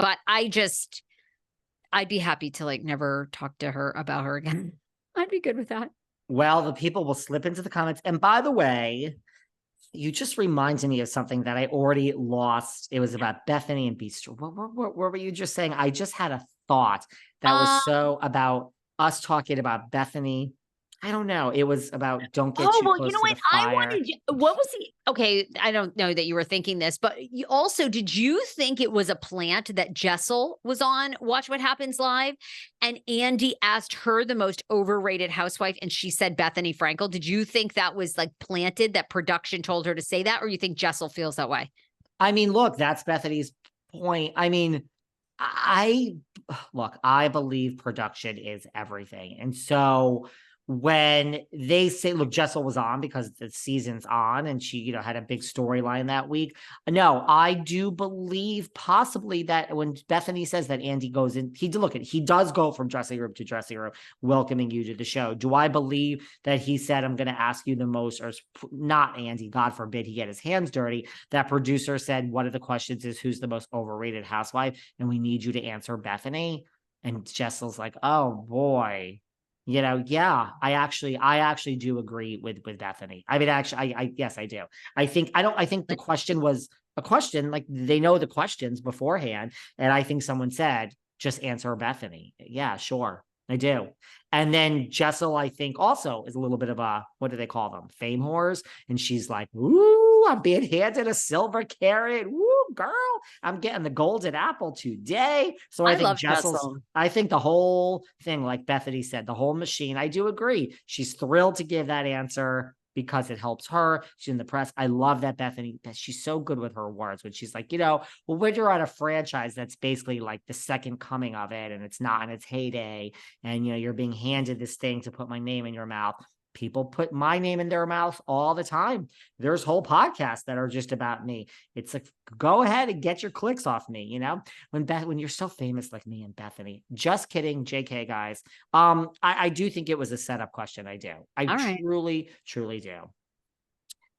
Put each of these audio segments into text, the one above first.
But I'd be happy to like never talk to her about her again. I'd be good with that. Well, the people will slip into the comments. And by the way, you just reminded me of something that I already lost. It was about Bethenny and Beast. What were you just saying? I just had a thought that was so about us talking about Bethenny. I don't know. It was about don't get too close to the fire. What was okay, I don't know that you were thinking this, but you also, did you think it was a plant that Garcelle was on Watch What Happens Live and Andy asked her the most overrated housewife and she said Bethenny Frankel? Did you think that was like planted, that production told her to say that, or you think Garcelle feels that way? I mean, look, that's Bethenny's point. I mean, I believe production is everything. And so when they say, look, Garcelle was on because the season's on and she, had a big storyline that week. No, I do believe possibly that when Bethenny says that Andy goes in, he does go from dressing room to dressing room, welcoming you to the show. Do I believe that he said, I'm going to ask you the most, or not Andy, God forbid he get his hands dirty. That producer said, one of the questions is who's the most overrated housewife? And we need you to answer Bethenny. And Jessel's like, oh boy. Yeah, I actually do agree with Bethenny. I mean, actually, yes, I do. I think the question was a question, like they know the questions beforehand. And I think someone said, just answer Bethenny. Yeah, sure. I do. And then Garcelle, I think also is a little bit of a, what do they call them? Fame whores. And she's like, ooh, I'm being handed a silver carrot. Woo, girl, I'm getting the golden apple today. So I think Garcelle's, I think the whole thing, like Bethenny said, the whole machine, I do agree. She's thrilled to give that answer because it helps her. She's in the press. I love that Bethenny, she's so good with her words when she's like, well, when you're on a franchise that's basically like the second coming of it and it's not in its heyday and, you're being handed this thing to put my name in your mouth. People put my name in their mouth all the time. There's whole podcasts that are just about me. It's like, go ahead and get your clicks off me. When you're so famous like me and Bethenny, just kidding. JK guys. I do think it was a setup question. I do. Truly, truly do.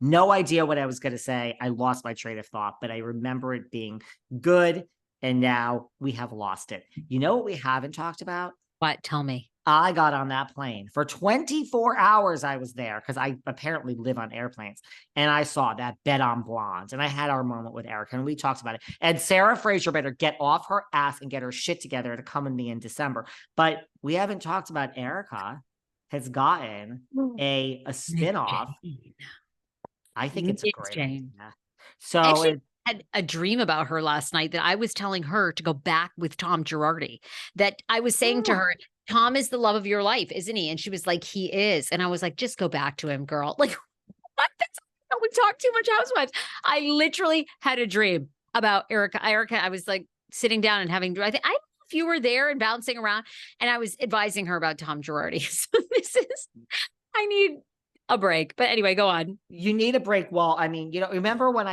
No idea what I was going to say. I lost my train of thought, but I remember it being good. And now we have lost it. You know what we haven't talked about? What? Tell me. I got on that plane for 24 hours. I was there because I apparently live on airplanes, and I saw that Bet on Blonde, and I had our moment with Erika, and we talked about it. And Sarah Fraser better get off her ass and get her shit together to come with me in December. But we haven't talked about Erika has gotten a spinoff. I think it's a great idea. So I had a dream about her last night that I was telling her to go back with Tom Girardi, that I was saying to her, Tom is the love of your life, isn't he? And she was like, he is. And I was like, just go back to him, girl. Like, what? We talk too much housewives. I literally had a dream about Erika. I was like sitting down and having, I don't know if you were there and bouncing around, and I was advising her about Tom Girardi. So I need a break. But anyway, go on. You need a break. Well, I mean, remember when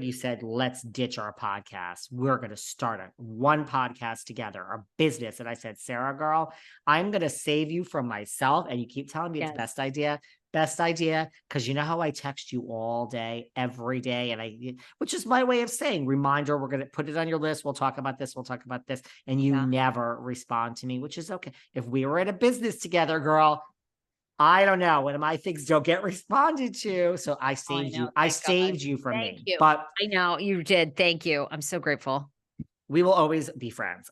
you said, let's ditch our podcast. We're going to start one podcast together, our business. And I said, Sarah, girl, I'm going to save you from myself. And you keep telling me it's best idea. Because you know how I text you all day, every day. Which is my way of saying, reminder, we're going to put it on your list. We'll talk about this. And you never respond to me, which is okay. If we were in a business together, girl, I don't know when my things don't get responded to. So I saved you. I saved you from me. You. But I know you did. Thank you. I'm so grateful. We will always be friends.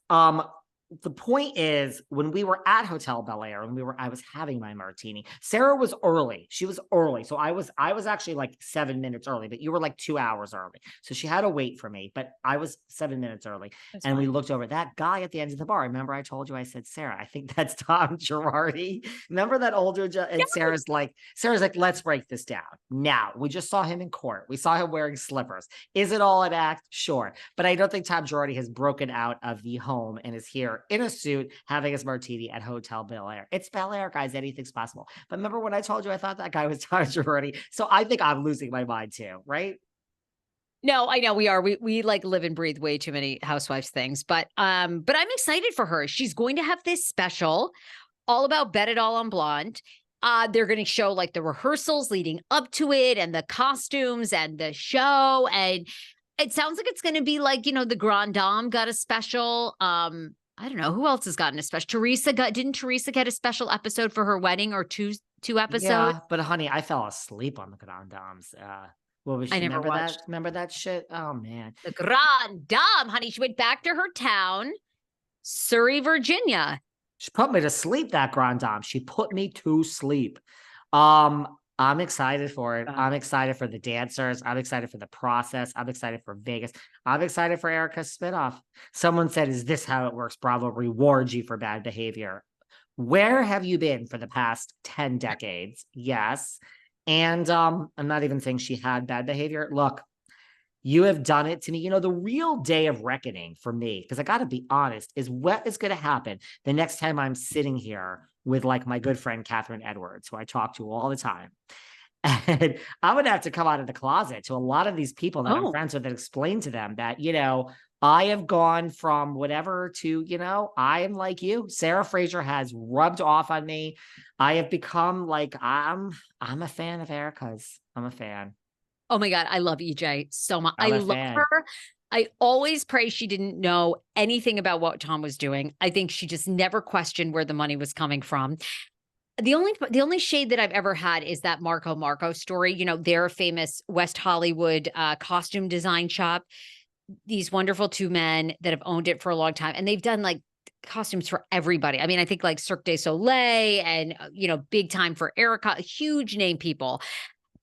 The point is, when we were at Hotel Bel Air and I was having my martini, Sarah was early. She was early. So I was actually like 7 minutes early, but you were like 2 hours early. So she had to wait for me, but I was 7 minutes early. And we looked over that guy at the end of the bar. Remember I told you, I said, Sarah, I think that's Tom Girardi. Remember that older, and Sarah's like, let's break this down. Now, we just saw him in court. We saw him wearing slippers. Is it all an act? Sure. But I don't think Tom Girardi has broken out of the home and is here in a suit having his martini at Hotel Bel Air. It's Bel Air, guys. Anything's possible. But remember when I told you I thought that guy was Tom Girardi? So I think I'm losing my mind too, right? No, I know we are. We like live and breathe way too many housewives things, but I'm excited for her. She's going to have this special all about Bet It All on Blonde. They're going to show like the rehearsals leading up to it and the costumes and the show. And It sounds like it's going to be like, the Grand Dame got a special. I don't know who else has gotten a special. Didn't Teresa get a special episode for her wedding, or two episodes? Yeah, but honey, I fell asleep on the Grand Dames. What was I she? never Remember watched. that? Remember that shit? Oh man. The Grand Dame, honey. She went back to her town, Surrey, Virginia. She put me to sleep, that Grand Dame. She put me to sleep. I'm excited for it. I'm excited for the dancers. I'm excited for the process. I'm excited for Vegas. I'm excited for Erika's spinoff. Someone said, "Is this how it works? Bravo rewards you for bad behavior." Where have you been for the past 10 decades? Yes. And I'm not even saying she had bad behavior. Look, you have done it to me. The real day of reckoning for me, because I got to be honest, is what is going to happen the next time I'm sitting here with like my good friend, Catherine Edwards, who I talk to all the time. And I would have to come out of the closet to a lot of these people that I'm friends with and explain to them that, I have gone from whatever to, I am like you. Sarah Fraser has rubbed off on me. I have become like, I'm a fan of Erika's. I'm a fan. Oh my God, I love EJ so much. I I'm a love fan. her. I always pray she didn't know anything about what Tom was doing. I think she just never questioned where the money was coming from. The only shade that I've ever had is that Marco story. They're a famous West Hollywood costume design shop. These wonderful two men that have owned it for a long time, and they've done like costumes for everybody. I mean, I think like Cirque du Soleil and, big time for Erika, huge name people.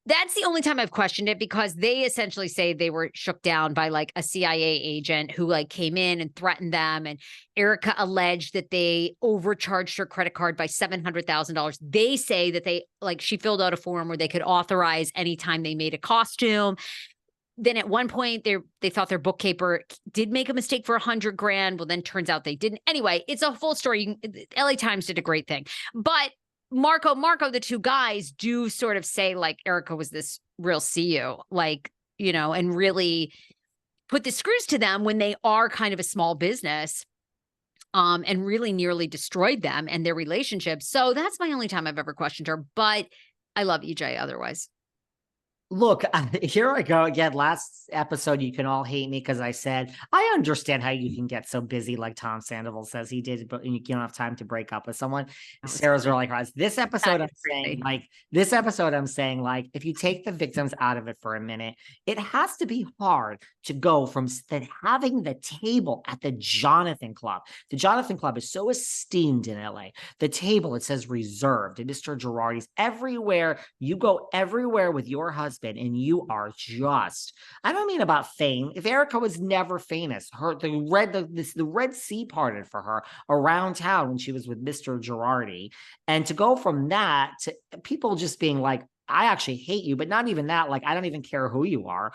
That's the only time I've questioned it, because they essentially say they were shook down by like a CIA agent who like came in and threatened them. And Erika alleged that they overcharged her credit card by $700,000. They say that she filled out a form where they could authorize anytime they made a costume. Then at one point they thought their bookkeeper did make a mistake for $100,000. Well, then turns out they didn't. Anyway, it's a full story. LA Times did a great thing, but Marco, the two guys do sort of say like Erika was this real CU, and really put the screws to them when they are kind of a small business, and really nearly destroyed them and their relationship. So that's my only time I've ever questioned her, but I love EJ otherwise. Look, here I go again. Last episode, you can all hate me because I said, I understand how you can get so busy like Tom Sandoval says he did, but you don't have time to break up with someone. Sarah's really hard. This episode, I'm saying, like, if you take the victims out of it for a minute, it has to be hard to go from having the table at the Jonathan Club. The Jonathan Club is so esteemed in LA. The table, it says reserved, and Mr. Girardi's everywhere. You go everywhere with your husband, and you are just, I don't mean about fame. If Erika was never famous, the Red Sea parted for her around town when she was with Mr. Girardi. And to go from that to people just being like, I actually hate you, but not even that. Like, I don't even care who you are.